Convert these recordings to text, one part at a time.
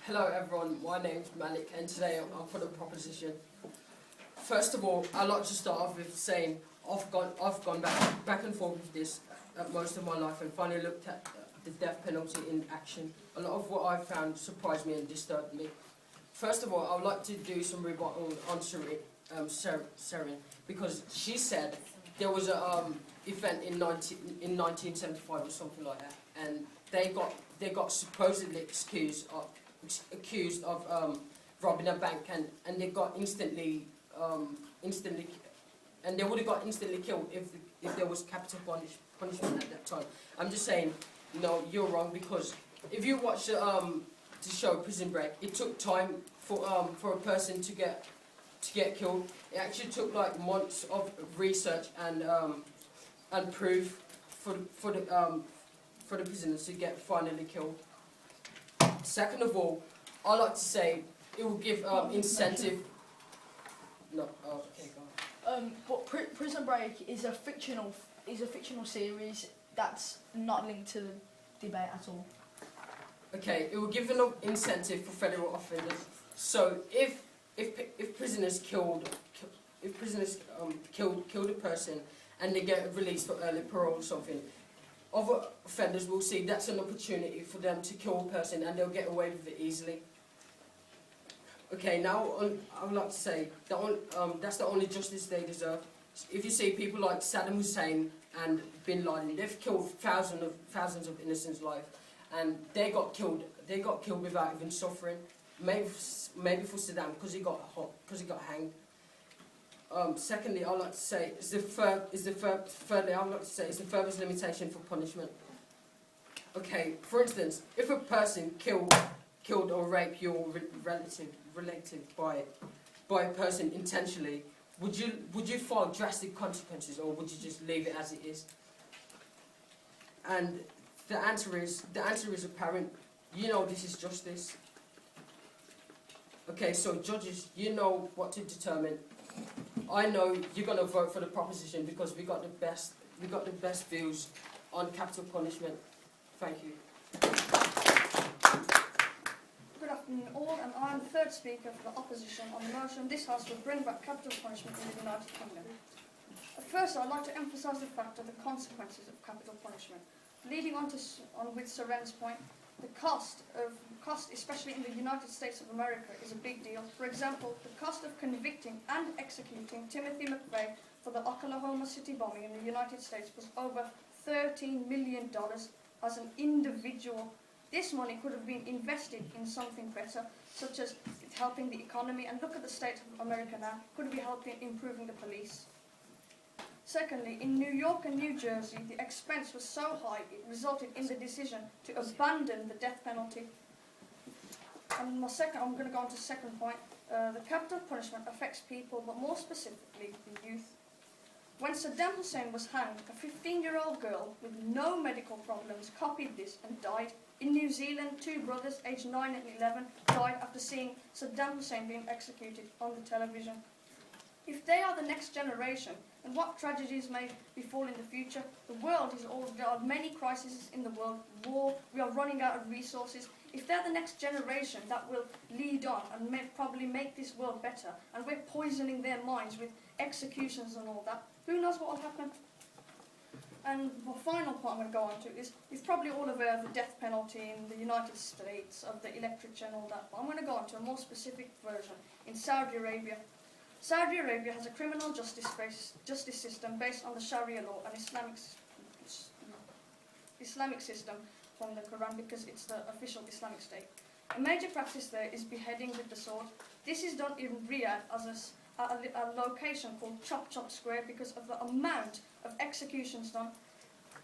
Hello everyone, my name's Malik and today I'll put a proposition. First of all, I'd like to start off with saying I've gone back and forth with this most of my life and finally looked at the death penalty in action. A lot of what I found surprised me and disturbed me. First of all, I would like to do some rebuttal on Seren, because she said there was a event in 1975 or something like that, and they got supposedly accused of robbing a bank, and they got instantly and they would have got instantly killed if there was capital punishment at that time. I'm just saying, no, you're wrong, because if you watch the show Prison Break, it took time for a person to get killed. It actually took like months of research and proof for the prisoners to get finally killed. Second of all, I like to say it will give incentive. No, okay, go on. But Prison Break is a fictional series that's not linked to the debate at all. Okay, it will give enough incentive for federal offenders. So if prisoners killed a person and they get released for early parole or something, other offenders will see that's an opportunity for them to kill a person and they'll get away with it easily. Okay, now I would like to say that that's the only justice they deserve. If you see people like Saddam Hussein and Bin Laden, they've killed thousands of innocent lives, and they got killed without even suffering. Maybe for Saddam because he got hanged. Secondly, I'd like to say thirdly, I would like to say is the furthest limitation for punishment. Okay, for instance, if a person killed or raped your relative by a person intentionally, would you file drastic consequences, or would you just leave it as it is? And the answer is apparent. You know this is justice. Okay, so judges, you know what to determine. I know you're gonna vote for the proposition because we got the best views on capital punishment. Thank you. Good afternoon all, and I am the third speaker for the opposition on the motion this House will bring back capital punishment in the United Kingdom. First, I'd like to emphasise the fact of the consequences of capital punishment. Leading on with Seren's point, the cost, especially in the United States of America, is a big deal. For example, the cost of convicting and executing Timothy McVeigh for the Oklahoma City bombing in the United States was over $13 million as an individual. This money could have been invested in something better, such as helping the economy, and look at the state of America now, could be helping improving the police. Secondly, in New York and New Jersey, the expense was so high it resulted in the decision to abandon the death penalty. And I'm going to go on to the second point. The capital punishment affects people, but more specifically the youth. When Saddam Hussein was hanged, a 15-year-old girl with no medical problems copied this and died. In New Zealand, two brothers aged 9 and 11 died after seeing Saddam Hussein being executed on the television. If they are the next generation, then what tragedies may befall in the future? The world is there are many crises in the world, war, we are running out of resources. If they're the next generation that will lead on and probably make this world better, and we're poisoning their minds with executions and all that, who knows what will happen? And the final point I'm going to go on to is, you're probably all aware of the death penalty in the United States, of the electric chair and all that, but I'm going to go on to a more specific version in Saudi Arabia. Saudi Arabia has a criminal justice system based on the Sharia law and Islamic system from the Quran, because it's the official Islamic state. A major practice there is beheading with the sword. This is done in Riyadh as a location called Chop Chop Square because of the amount of executions done.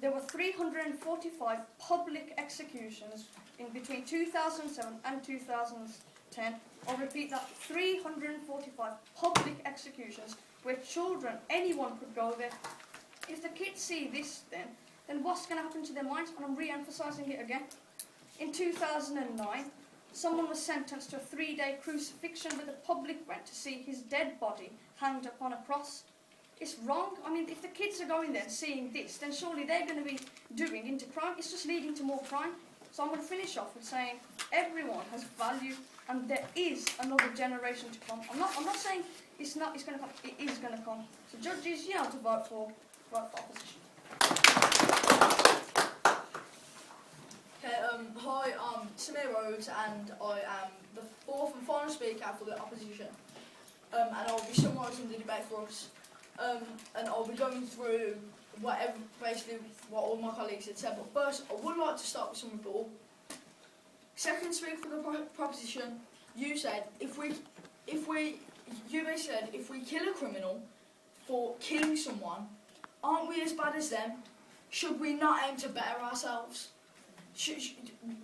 There were 345 public executions in between 2007 and 2010. I'll repeat that, 345 public executions where children, anyone could go there. If the kids see this then what's going to happen to their minds? And I'm re-emphasising it again. In 2009, someone was sentenced to a 3-day crucifixion where the public went to see his dead body hanged upon a cross. It's wrong. I mean, if the kids are going there and seeing this, then surely they're going to be doing into crime. It's just leading to more crime. So I'm going to finish off with saying everyone has value, and there is another generation to come. I'm not saying it's going to come. It is going to come. So judges, you have to vote for opposition. Okay, hi, I'm Samir Rhodes, and I am the fourth and final speaker for the opposition. And I'll be summarising the debate for us. And I'll be going through basically what all my colleagues had said. But first, I would like to start with some rebuttal. Second speaker for the proposition, you said if we kill a criminal for killing someone, aren't we as bad as them? Should we not aim to better ourselves?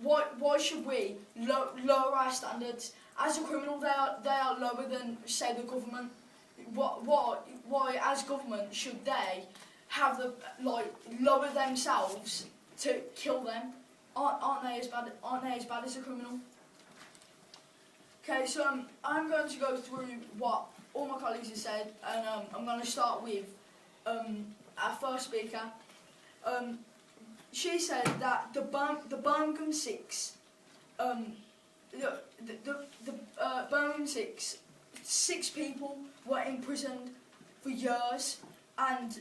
Why should we lower our standards? As a criminal, they are lower than, say, the government. Why, as government, should they have lower themselves to kill them? Aren't they as bad as a criminal? Okay, so I'm going to go through what all my colleagues have said, and I'm going to start with our first speaker. She said that the Birmingham Six, Birmingham six people were imprisoned for years, and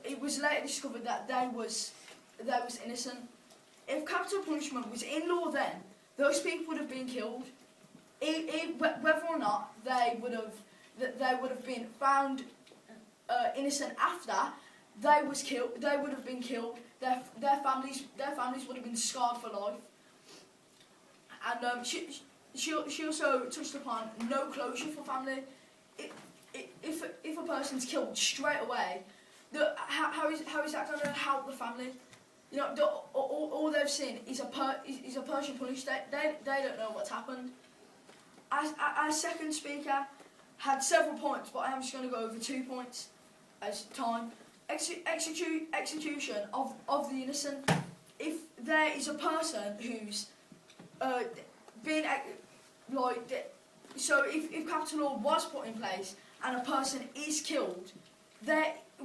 it was later discovered that they was innocent. If capital punishment was in law then, those people would have been killed. Whether or not they would have been found innocent after they would have been killed. Their families would have been scarred for life. And she also touched upon no closure for family. If a person's killed straight away, how is that going to help the family? You know, all they've seen is a person punished. They don't know what's happened. Our second speaker had several points, but I'm just going to go over 2 points as time. Execution of the innocent. If there is a person who's been so if capital law was put in place and a person is killed,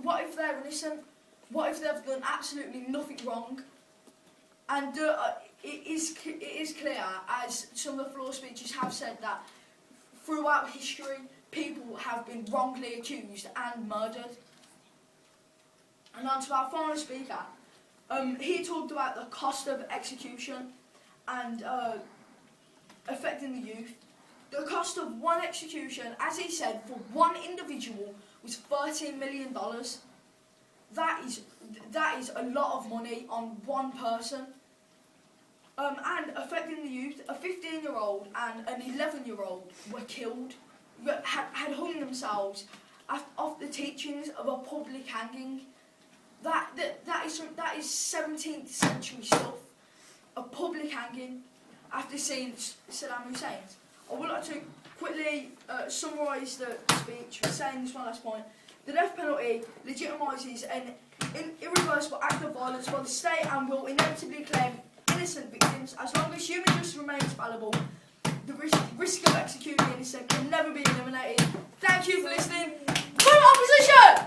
what if they're innocent? What if they've done absolutely nothing wrong? And it is clear, as some of the floor speeches have said, that throughout history people have been wrongly accused and murdered. And on to our final speaker. He talked about the cost of execution and affecting the youth. The cost of one execution, as he said, for one individual was $13 million. That is a lot of money on one person. And affecting the youth, a 15-year-old and an 11-year-old were killed, had hung themselves off the teachings of a public hanging. That is 17th century stuff. A public hanging after seeing Saddam Hussein. I would like to quickly summarise the speech with saying this one last point. The death penalty legitimises an irreversible act of violence by the state and will inevitably claim innocent victims. As long as human justice remains fallible, the risk of executing the innocent can never be eliminated. Thank you for listening. Vote opposition!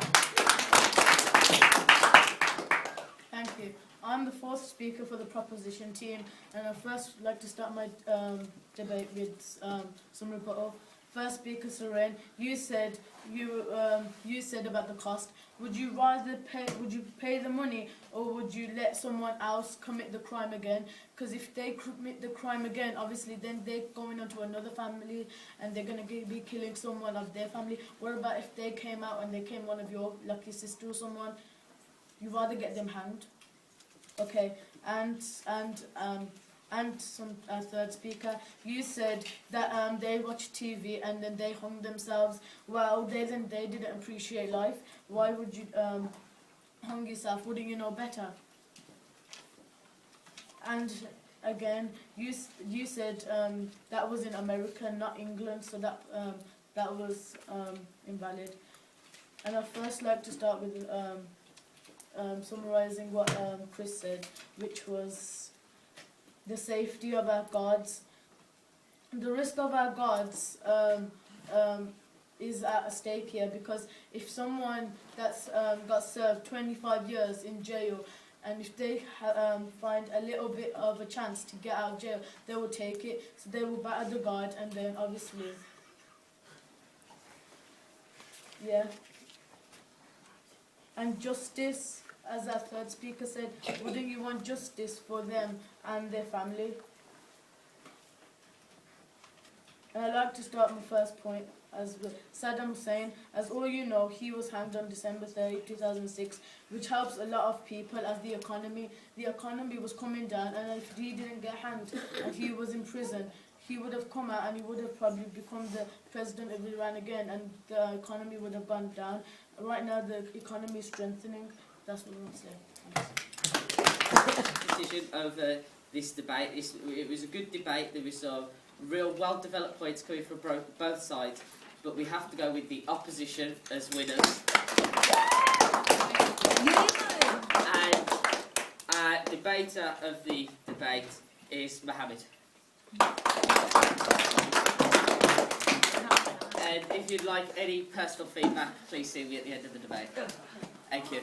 Thank you. I'm the fourth speaker for the proposition team, and I'd first like to start my debate with some rebuttal. First speaker, Soren, you said about the cost. Would you pay the money, or would you let someone else commit the crime again? Because if they commit the crime again, obviously then they're going on to another family and they're going to be killing someone of their family. What about if they came out and they came one of your lucky sister or someone? You'd rather get them hanged. Okay, and some third speaker, you said that they watched TV and then they hung themselves. Well, they didn't appreciate life. Why would you hung yourself? Wouldn't you know better? And again, you said that was in America, not England, so that was invalid. And I'd first like to start with summarising what Chris said, which was the safety of our guards. The risk of our guards is at stake here, because if someone that's got served 25 years in jail and if they find a little bit of a chance to get out of jail, they will take it. So they will batter the guard, and then obviously, yeah. And justice, as our third speaker said, wouldn't you want justice for them and their family? And I'd like to start my first point as with Saddam Hussein. As all you know, he was hanged on December 30, 2006, which helps a lot of people as the economy was coming down, and if he didn't get hanged and he was in prison, he would have come out and he would have probably become the president of Iran again, and the economy would have gone down. Right now, the economy is strengthening. That's what I want to say. Thanks. Decision over this debate. It was a good debate. There was some real well-developed points coming from both sides, but we have to go with the opposition as winners. And our debater of the debate is Mohammed. And if you'd like any personal feedback, please see me at the end of the debate. Thank you.